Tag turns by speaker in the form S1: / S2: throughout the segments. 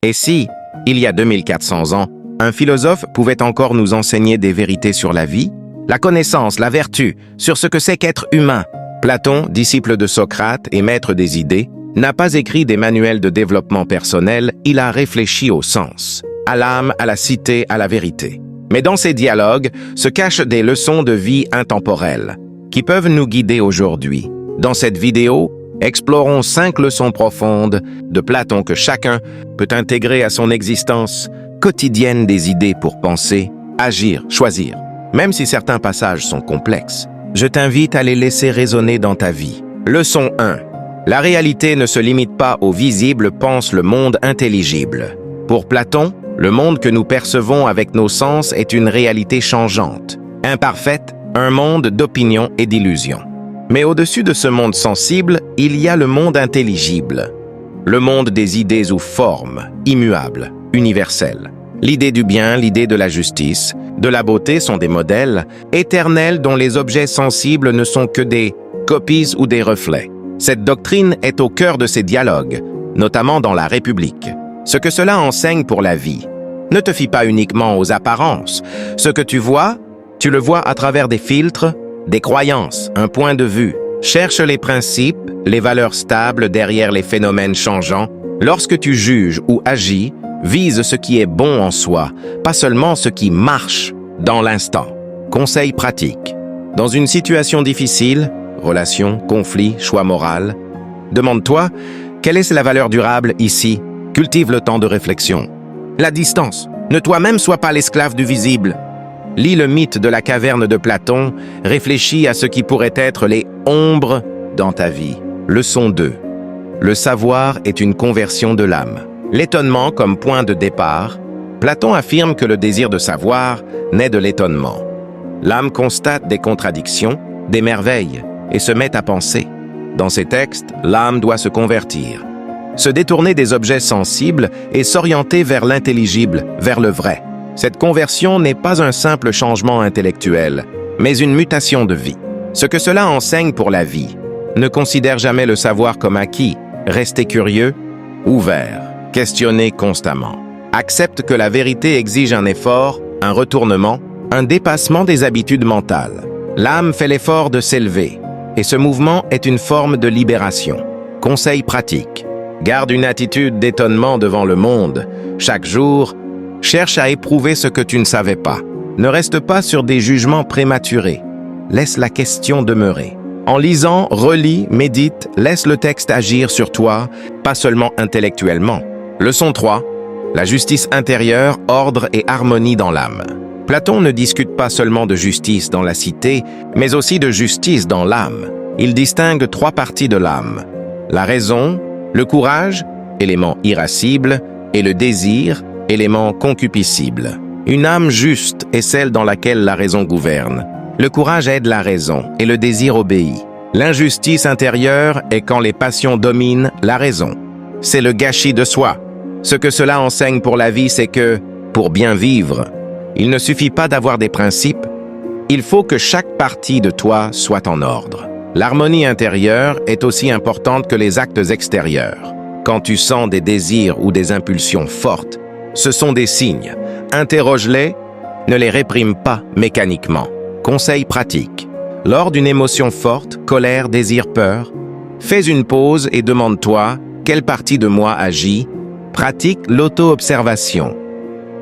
S1: Et si, il y a 2400 ans, un philosophe pouvait encore nous enseigner des vérités sur la vie, la connaissance, la vertu, sur ce que c'est qu'être humain? Platon, disciple de Socrate et maître des idées, n'a pas écrit des manuels de développement personnel, il a réfléchi au sens, à l'âme, à la cité, à la vérité. Mais dans ces dialogues se cachent des leçons de vie intemporelles, qui peuvent nous guider aujourd'hui. Dans cette vidéo, explorons 5 leçons profondes de Platon que chacun peut intégrer à son existence quotidienne des idées pour penser, agir, choisir. Même si certains passages sont complexes, je t'invite à les laisser résonner dans ta vie. Leçon 1. La réalité ne se limite pas au visible, pense le monde intelligible. Pour Platon, le monde que nous percevons avec nos sens est une réalité changeante, imparfaite, un monde d'opinions et d'illusions. Mais au-dessus de ce monde sensible, il y a le monde intelligible, le monde des idées ou formes, immuables, universelles. L'idée du bien, l'idée de la justice, de la beauté sont des modèles éternels dont les objets sensibles ne sont que des copies ou des reflets. Cette doctrine est au cœur de ces dialogues, notamment dans la République. Ce que cela enseigne pour la vie. Ne te fie pas uniquement aux apparences. Ce que tu vois, tu le vois à travers des filtres, des croyances, un point de vue. Cherche les principes, les valeurs stables derrière les phénomènes changeants. Lorsque tu juges ou agis, vise ce qui est bon en soi, pas seulement ce qui marche dans l'instant. Conseil pratique. Dans une situation difficile, relation, conflit, choix moral, demande-toi, quelle est la valeur durable ici? Cultive le temps de réflexion. La distance. Ne toi-même sois pas l'esclave du visible. Lis le mythe de la caverne de Platon, réfléchis à ce qui pourrait être les ombres dans ta vie. Leçon 2. Le savoir est une conversion de l'âme. L'étonnement comme point de départ, Platon affirme que le désir de savoir naît de l'étonnement. L'âme constate des contradictions, des merveilles, et se met à penser. Dans ces textes, l'âme doit se convertir, se détourner des objets sensibles et s'orienter vers l'intelligible, vers le vrai. Cette conversion n'est pas un simple changement intellectuel, mais une mutation de vie. Ce que cela enseigne pour la vie. Ne considère jamais le savoir comme acquis. Restez curieux, ouvert, questionnez constamment. Accepte que la vérité exige un effort, un retournement, un dépassement des habitudes mentales. L'âme fait l'effort de s'élever, et ce mouvement est une forme de libération. Conseil pratique. Garde une attitude d'étonnement devant le monde. Chaque jour, cherche à éprouver ce que tu ne savais pas. Ne reste pas sur des jugements prématurés. Laisse la question demeurer. En lisant, relis, médite, laisse le texte agir sur toi, pas seulement intellectuellement. Leçon 3. La justice intérieure, ordre et harmonie dans l'âme. Platon ne discute pas seulement de justice dans la cité, mais aussi de justice dans l'âme. Il distingue 3 parties de l'âme. La raison, le courage, élément irascible, et le désir, élément concupiscible. Une âme juste est celle dans laquelle la raison gouverne. Le courage aide la raison et le désir obéit. L'injustice intérieure est quand les passions dominent la raison. C'est le gâchis de soi. Ce que cela enseigne pour la vie, c'est que, pour bien vivre, il ne suffit pas d'avoir des principes, il faut que chaque partie de toi soit en ordre. L'harmonie intérieure est aussi importante que les actes extérieurs. Quand tu sens des désirs ou des impulsions fortes, ce sont des signes. Interroge-les, ne les réprime pas mécaniquement. Conseil pratique. Lors d'une émotion forte, colère, désir, peur, fais une pause et demande-toi quelle partie de moi agit. Pratique l'auto-observation.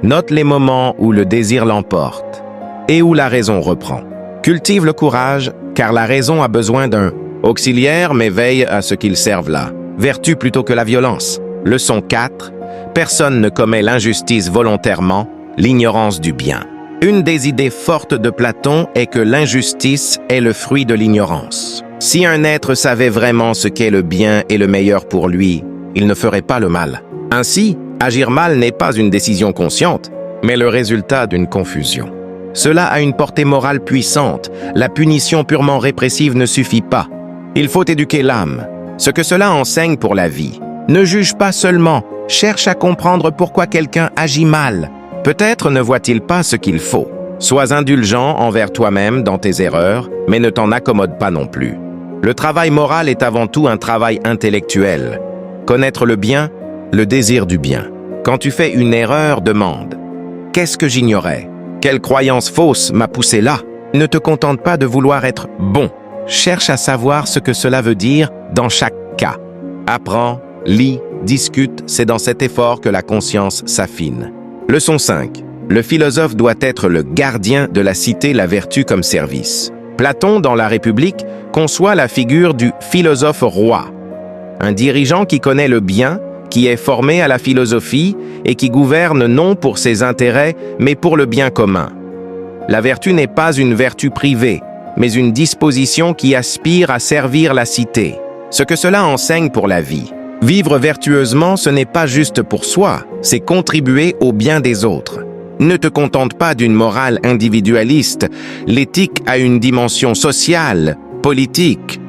S1: Note les moments où le désir l'emporte et où la raison reprend. Cultive le courage, car la raison a besoin d'un auxiliaire, mais veille à ce qu'il serve là. Vertu plutôt que la violence. Leçon 4. Personne ne commet l'injustice volontairement, l'ignorance du bien. Une des idées fortes de Platon est que l'injustice est le fruit de l'ignorance. Si un être savait vraiment ce qu'est le bien et le meilleur pour lui, il ne ferait pas le mal. Ainsi, agir mal n'est pas une décision consciente, mais le résultat d'une confusion. Cela a une portée morale puissante. La punition purement répressive ne suffit pas. Il faut éduquer l'âme. Ce que cela enseigne pour la vie. Ne juge pas seulement, cherche à comprendre pourquoi quelqu'un agit mal. Peut-être ne voit-il pas ce qu'il faut. Sois indulgent envers toi-même dans tes erreurs, mais ne t'en accommode pas non plus. Le travail moral est avant tout un travail intellectuel. Connaître le bien, le désir du bien. Quand tu fais une erreur, demande « Qu'est-ce que j'ignorais? Quelle croyance fausse m'a poussé là ?» Ne te contente pas de vouloir être bon. Cherche à savoir ce que cela veut dire dans chaque cas. Apprends, lis, discute, c'est dans cet effort que la conscience s'affine. Leçon 5. Le philosophe doit être le gardien de la cité, la vertu comme service. Platon, dans la République, conçoit la figure du philosophe roi. Un dirigeant qui connaît le bien, qui est formé à la philosophie et qui gouverne non pour ses intérêts, mais pour le bien commun. La vertu n'est pas une vertu privée, mais une disposition qui aspire à servir la cité. Ce que cela enseigne pour la vie. Vivre vertueusement, ce n'est pas juste pour soi, c'est contribuer au bien des autres. Ne te contente pas d'une morale individualiste, l'éthique a une dimension sociale, politique.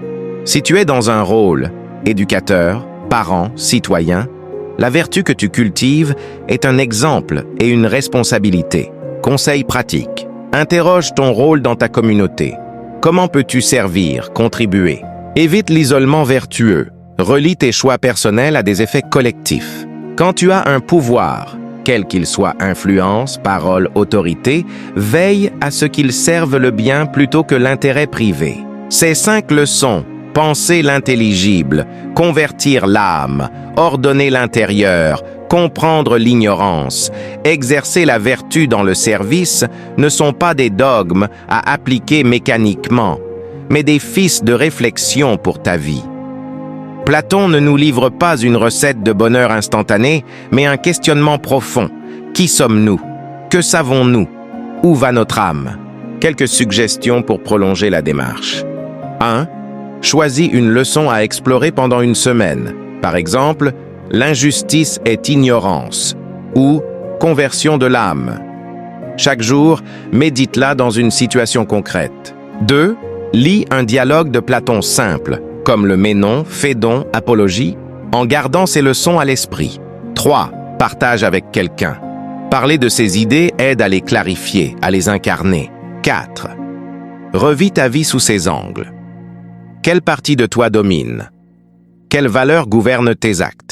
S1: Si tu es dans un rôle, éducateur, parent, citoyen, la vertu que tu cultives est un exemple et une responsabilité. Conseil pratique. Interroge ton rôle dans ta communauté. Comment peux-tu servir, contribuer? Évite l'isolement vertueux. Relie tes choix personnels à des effets collectifs. Quand tu as un pouvoir, quel qu'il soit, influence, parole, autorité, veille à ce qu'il serve le bien plutôt que l'intérêt privé. Ces 5 leçons, penser l'intelligible, convertir l'âme, ordonner l'intérieur, comprendre l'ignorance, exercer la vertu dans le service, ne sont pas des dogmes à appliquer mécaniquement, mais des fils de réflexion pour ta vie. Platon ne nous livre pas une recette de bonheur instantané, mais un questionnement profond. Qui sommes-nous? Que savons-nous? Où va notre âme? Quelques suggestions pour prolonger la démarche. 1. Choisis une leçon à explorer pendant une semaine. Par exemple, l'injustice est ignorance ou conversion de l'âme. Chaque jour, médite-la dans une situation concrète. 2. Lis un dialogue de Platon simple, comme le Ménon, Phédon, Apologie, en gardant ces leçons à l'esprit. 3. Partage avec quelqu'un. Parler de ces idées aide à les clarifier, à les incarner. 4. Revis ta vie sous ces angles. Quelle partie de toi domine? Quelles valeurs gouvernent tes actes?